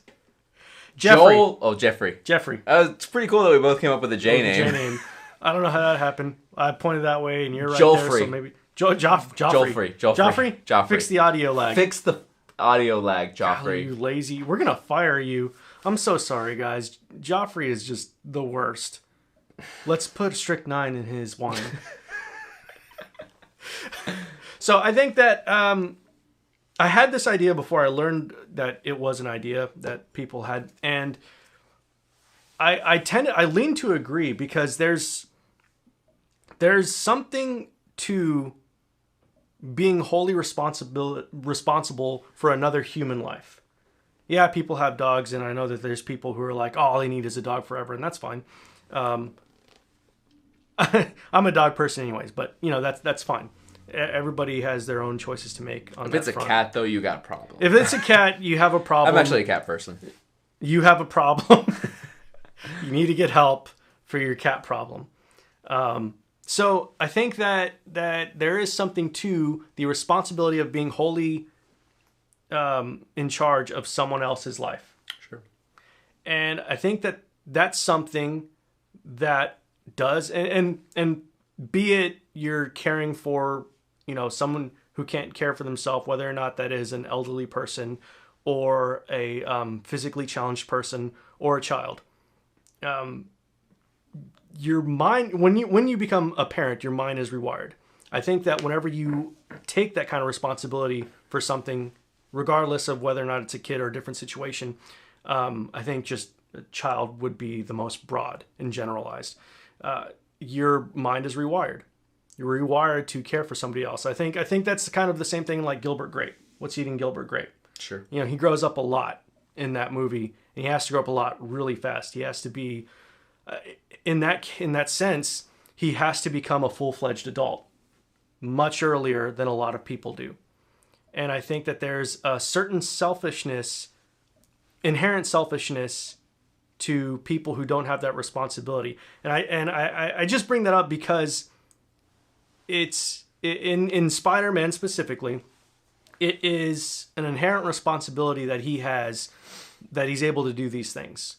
Jeffrey. Jeffrey. It's pretty cool that we both came up with a J name. I don't know how that happened. I pointed that way, and you're right Joffrey. there. So maybe Joffrey. Fix the audio lag. Fix the audio lag, Joffrey. Golly, you lazy. We're gonna fire you. I'm so sorry, guys. Joffrey is just the worst. Let's put strychnine in his wine. So I think that I had this idea before I learned that it was an idea that people had, and I lean to agree because there's something to being wholly responsible for another human life. Yeah, people have dogs, and I know that there's people who are like, oh, all they need is a dog forever, and that's fine. I'm a dog person anyways, but that's fine. Everybody has their own choices to make on that front. If it's a cat, though, you got a problem. If it's a cat, you have a problem. I'm actually a cat person. You have a problem. You need to get help for your cat problem. So I think that there is something to the responsibility of being wholly in charge of someone else's life. Sure. And I think that that's something that does, and be it you're caring for, someone who can't care for themselves, whether or not that is an elderly person or a physically challenged person or a child. Your mind, when you become a parent, your mind is rewired. I think that whenever you take that kind of responsibility for something, regardless of whether or not it's a kid or a different situation, I think just a child would be the most broad and generalized. Your mind is rewired. You're rewired to care for somebody else. I think that's kind of the same thing like Gilbert Grape. What's Eating Gilbert Grape? Sure. He grows up a lot in that movie, and he has to grow up a lot really fast. He has to be, in that sense, he has to become a full-fledged adult much earlier than a lot of people do. And I think that there's a certain inherent selfishness to people who don't have that responsibility. And I just bring that up because it's in Spider-Man specifically, it is an inherent responsibility that he has, that he's able to do these things.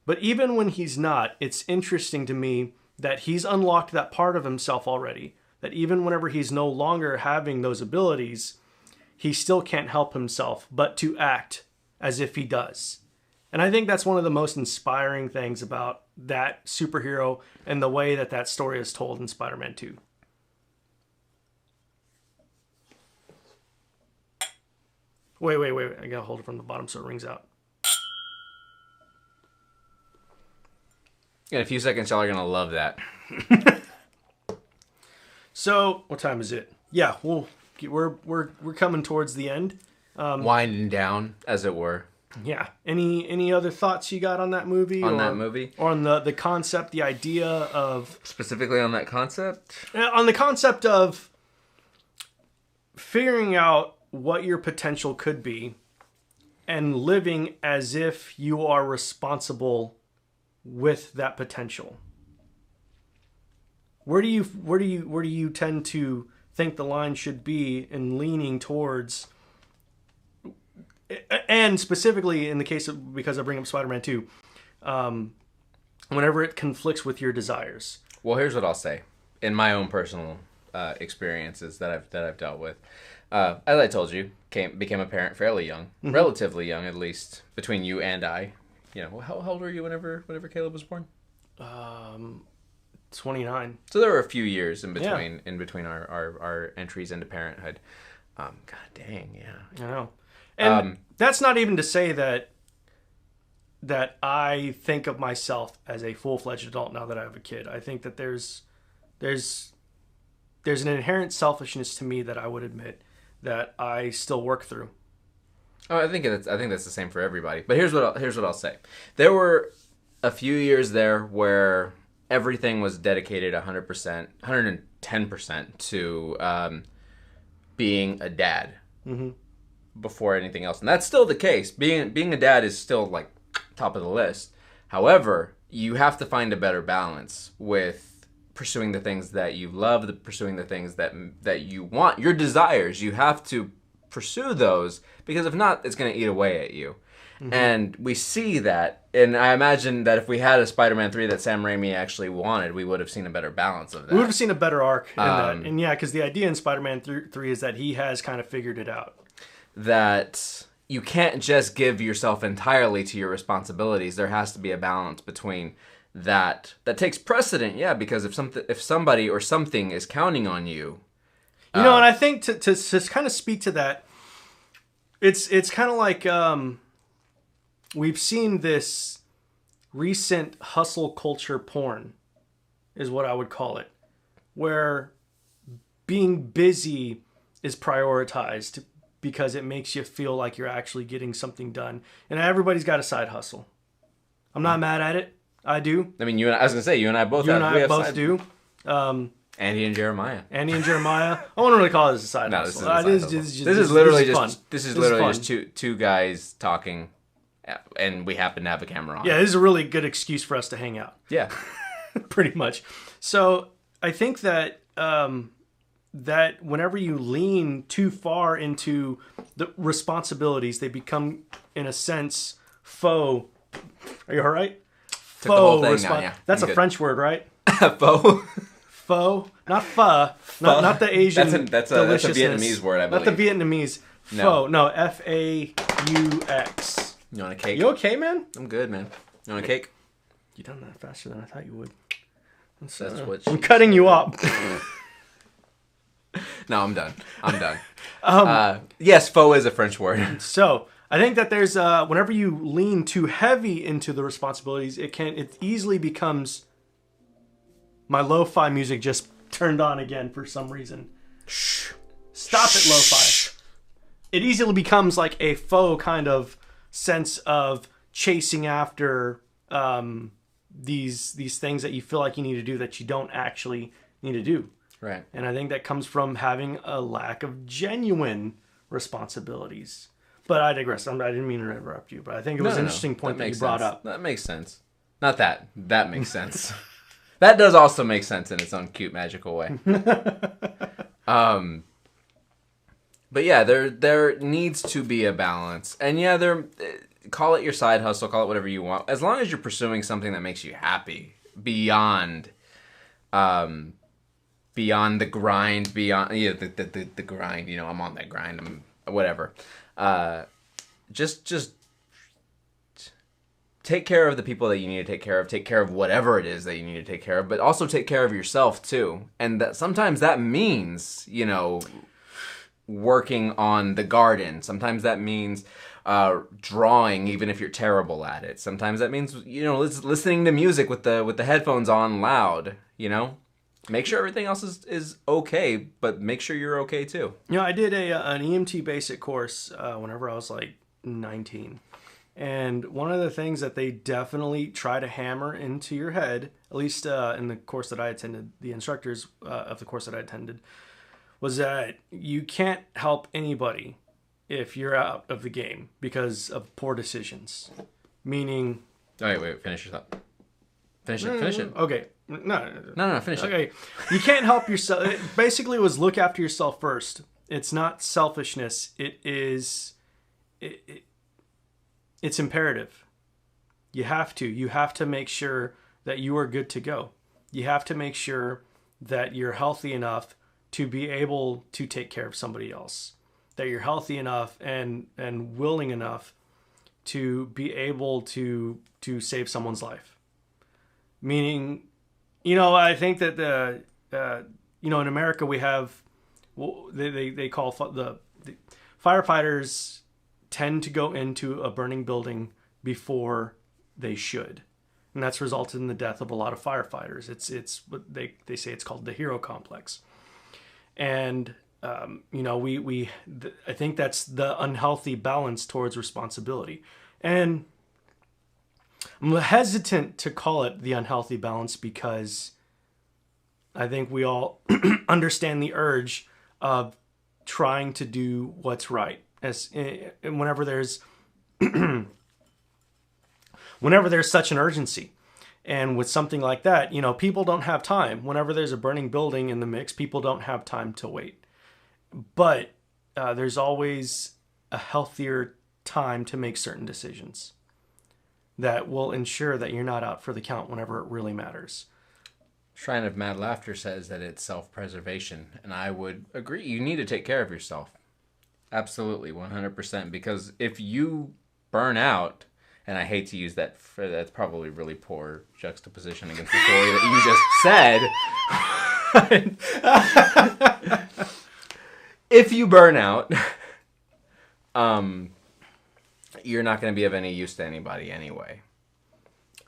But even when he's not, it's interesting to me that he's unlocked that part of himself already, that even whenever he's no longer having those abilities, he still can't help himself but to act as if he does. And I think that's one of the most inspiring things about that superhero and the way that story is told in Spider-Man 2. Wait. I gotta hold it from the bottom so it rings out. In a few seconds, y'all are gonna love that. So, what time is it? Yeah, we're coming towards the end. Winding down, as it were. Yeah. Any other thoughts you got on that movie? On that movie? Or on the concept, the idea of... Specifically on that concept? On the concept of figuring out what your potential could be and living as if you are responsible with that potential. Where do you tend to think the line should be in leaning towards, and specifically in the case of, because I bring up Spider-Man 2, whenever it conflicts with your desires? Well, here's what I'll say. In my own personal experiences that I've dealt with, as I told you, became a parent fairly young, relatively young, at least between you and I. How old were you whenever Caleb was born? 29. So there were a few years in between our entries into parenthood. God dang, yeah. I know. And that's not even to say that I think of myself as a full-fledged adult now that I have a kid. I think that there's an inherent selfishness to me that I would admit that I still work through. Oh, I think that's the same for everybody. But here's what I'll say. There were a few years there where everything was dedicated 100%, 110% to being a dad before anything else, and that's still the case. Being a dad is still like top of the list. However, you have to find a better balance with pursuing the things that you love, pursuing the things that you want, your desires. You have to pursue those, because if not, it's going to eat away at you. Mm-hmm. And we see that, and I imagine that if we had a Spider-Man 3 that Sam Raimi actually wanted, we would have seen a better balance of that. We would have seen a better arc in that. And yeah, because the idea in Spider-Man 3 is that he has kind of figured it out. That you can't just give yourself entirely to your responsibilities. There has to be a balance between that takes precedent, yeah, because if somebody or something is counting on you. You know, and I think to kind of speak to that, it's kind of like we've seen this recent hustle culture porn, is what I would call it, where being busy is prioritized because it makes you feel like you're actually getting something done. And everybody's got a side hustle. I'm not mad at it. I do. I mean, I was going to say, you and I both do. Andy and Jeremiah. I wouldn't really call this a side hustle. This is literally just two guys talking, and we happen to have a camera on. Yeah, this is a really good excuse for us to hang out. Yeah. Pretty much. So I think that that whenever you lean too far into the responsibilities, they become, in a sense, faux. Are you all right? Faux. Yeah. That's a French word, right? Faux. Faux, not pho. Not the Asian. That's a Vietnamese word, I believe. Not the Vietnamese. Faux. No, F-A-U-X. You want a cake? You okay, man? I'm good, man. You want a cake? You done that faster than I thought you would. That's what I'm cutting you up. No, I'm done. Yes, faux is a French word. So I think that there's whenever you lean too heavy into the responsibilities, it easily becomes. My lo-fi music just turned on again for some reason. Shh. Stop it, lo-fi. It easily becomes like a faux kind of sense of chasing after these things that you feel like you need to do that you don't actually need to do. Right. And I think that comes from having a lack of genuine responsibilities. But I digress. I didn't mean to interrupt you, but I think it was an interesting point that you brought up. That makes sense. Not that. That makes sense. That does also make sense in its own cute, magical way. But yeah, there needs to be a balance. And yeah, call it your side hustle, call it whatever you want. As long as you're pursuing something that makes you happy beyond the grind, beyond the grind, you know, I'm on that grind, I'm whatever. Just take care of the people that you need to take care of whatever it is that you need to take care of, but also take care of yourself too. And sometimes that means, you know, working on the garden. Sometimes that means drawing, even if you're terrible at it. Sometimes that means, you know, listening to music with the headphones on loud, you know? Make sure everything else is okay, but make sure you're okay too. You know, I did an EMT basic course whenever I was like 19. And one of the things that they definitely try to hammer into your head, at least in the course that I attended, the instructors of the course that I attended, was that you can't help anybody if you're out of the game because of poor decisions. Meaning... Oh, wait, finish your thought. Finish it. Okay. No, finish it. Okay. You can't help yourself. It basically was look after yourself first. It's not selfishness. It is... It's imperative. You have to make sure that you are good to go. You have to make sure that you're healthy enough to be able to take care of somebody else. That you're healthy enough and willing enough to be able to save someone's life. Meaning, you know, I think that in America we have, they call the firefighters tend to go into a burning building before they should. And that's resulted in the death of a lot of firefighters. It's what they say it's called the hero complex. And, you know, I think that's the unhealthy balance towards responsibility. And I'm hesitant to call it the unhealthy balance because I think we all understand the urge of trying to do what's right. Whenever there's such an urgency. And with something like that, people don't have time. Whenever there's a burning building in the mix, people don't have time to wait. But there's always a healthier time to make certain decisions that will ensure that you're not out for the count whenever it really matters. Shrine of Mad Laughter says that it's self-preservation, and I would agree. You need to take care of yourself. Absolutely, 100%. Because if you burn out, and I hate to use that, that's probably really poor juxtaposition against the story that you just said. If you burn out, you're not going to be of any use to anybody anyway.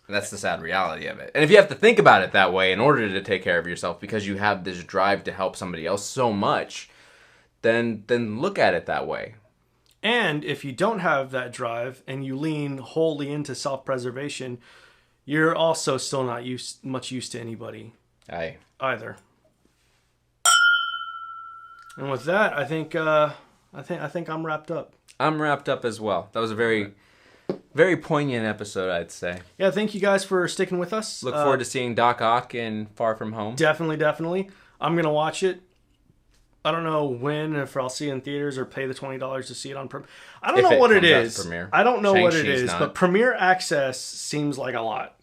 That's the sad reality of it. And if you have to think about it that way in order to take care of yourself because you have this drive to help somebody else so much, then look at it that way. And if you don't have that drive and you lean wholly into self-preservation, you're also still not much use to anybody either. And with that, I think I'm wrapped up. I'm wrapped up as well. That was a very, very poignant episode, I'd say. Yeah, thank you guys for sticking with us. Look forward to seeing Doc Ock in Far From Home. Definitely. I'm going to watch it. I don't know when, if I'll see it in theaters or pay the $20 to see it on Premiere. I don't know what it is. I don't know what it is, but Premiere Access seems like a lot.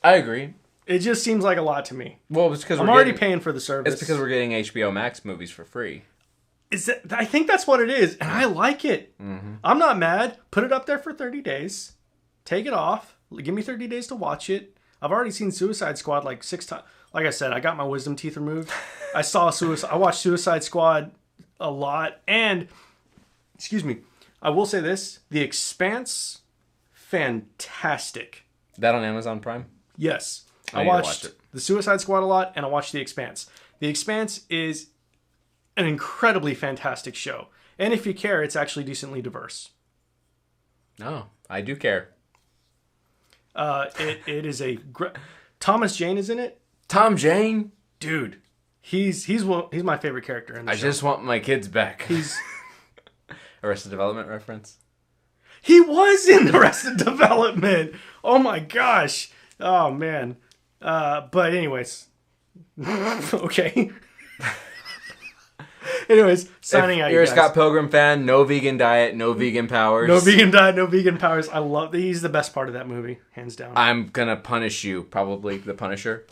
I agree. It just seems like a lot to me. Well, it's because I'm already paying for the service. It's because we're getting HBO Max movies for free. I think that's what it is, and I like it. Mm-hmm. I'm not mad. Put it up there for 30 days. Take it off. Give me 30 days to watch it. I've already seen Suicide Squad like 6 times. Like I said, I got my wisdom teeth removed. I watched Suicide Squad a lot, and excuse me, I will say this: The Expanse, fantastic. That on Amazon Prime? Yes, I watched the Suicide Squad a lot, and I watched The Expanse. The Expanse is an incredibly fantastic show. And if you care, it's actually decently diverse. No, I do care. It is a Thomas Jane is in it. Tom Jane? Dude, he's my favorite character in the show. I just want my kids back. He's Arrested Development reference. He was in Arrested Development. Oh my gosh. Oh man. But anyways. Okay. Anyways, signing out. You're a Scott Pilgrim fan. No vegan diet, no vegan powers. No vegan diet, no vegan powers. I love that. He's the best part of that movie, hands down. I'm gonna punish you, probably the Punisher.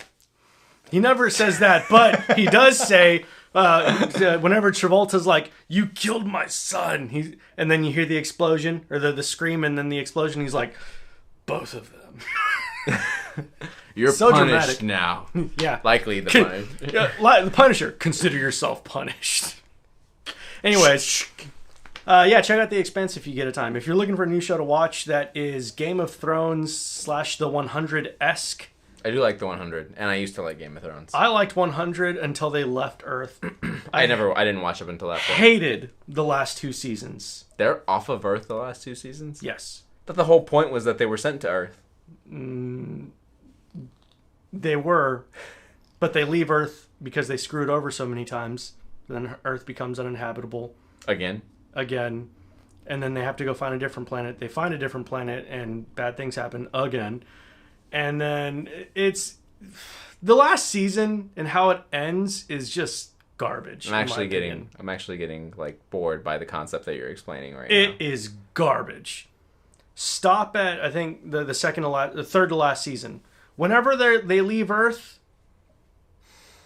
He never says that, but he does say whenever Travolta's like, "You killed my son," and then you hear the explosion or the scream, and then the explosion. He's like, "Both of them." You're so punished dramatic now. Yeah, likely the Punisher. The Punisher. Consider yourself punished. Anyways, check out The Expanse if you get a time. If you're looking for a new show to watch that is Game of Thrones / the 100-esque. I do like the 100, and I used to like Game of Thrones. I liked 100 until they left Earth. I didn't watch up until that point. Hated the last 2 seasons. They're off of Earth the last 2 seasons? Yes. But the whole point was that they were sent to Earth. They were, but they leave Earth because they screwed over so many times. Then Earth becomes uninhabitable. Again. And then they have to go find a different planet. They find a different planet, and bad things happen again. And then it's the last season and how it ends is just garbage. I'm actually getting like bored by the concept that you're explaining right now. It is garbage. Stop at I think the third to last season. Whenever they leave Earth,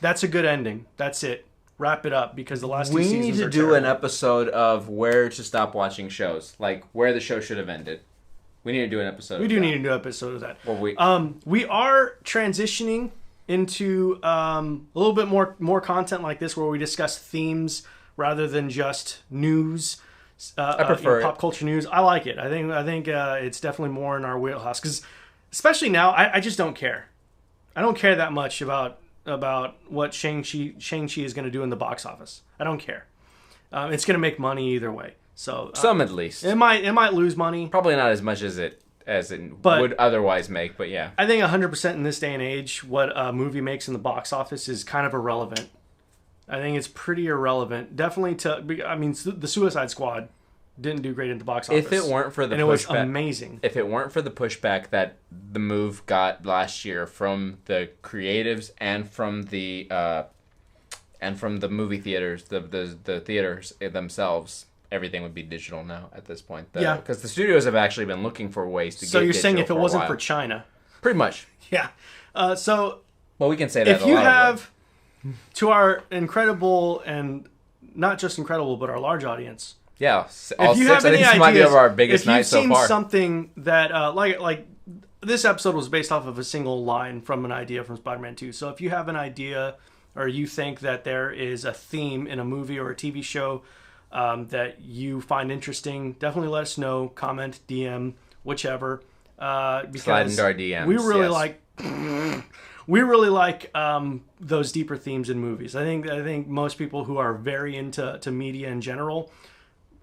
that's a good ending. That's it. Wrap it up because the last 2 seasons are We need to do an episode of where to stop watching shows, like where the show should have ended. We need to do an episode. We do need to do an episode of that. Well, we are transitioning into a little bit more content like this, where we discuss themes rather than just news. I prefer pop culture news. I like it. I think it's definitely more in our wheelhouse because, especially now, I just don't care. I don't care that much about what Shang-Chi is going to do in the box office. I don't care. It's going to make money either way. So some at least. It might lose money. Probably not as much as it would otherwise make, but yeah. I think 100% in this day and age, what a movie makes in the box office is kind of irrelevant. I think it's pretty irrelevant. Definitely the Suicide Squad didn't do great at the box office. If it weren't for the and it was pushback, amazing. if it weren't for the pushback that the move got last year from the creatives and from the movie theaters, the theaters themselves, everything would be digital now at this point. Yeah, because the studios have actually been looking for ways to. So get you're saying if it wasn't for for China, pretty much. Yeah. So well, we can say that. If you have, to our incredible and not just incredible, but our large audience. Yeah, all if you have any ideas, might be of our biggest night so far. If you've seen something that like this episode was based off of a single line from an idea from Spider-Man 2. So if you have an idea or you think that there is a theme in a movie or a TV show that you find interesting, definitely let us know. Comment, DM, whichever. Because slide into our DMs. We really like those deeper themes in movies. I think most people who are very into media in general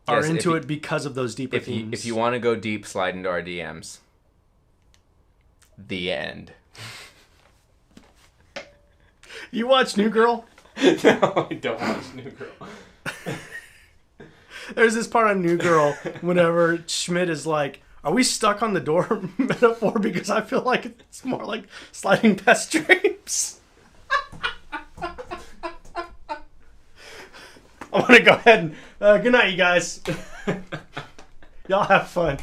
are into it because of those deeper themes. If you want to go deep, slide into our DMs. The end. You watch New Girl? No, I don't watch New Girl. There's this part on New Girl whenever Schmidt is like, are we stuck on the door metaphor? Because I feel like it's more like sliding past drapes. I want to go ahead and... good night, you guys. Y'all have fun.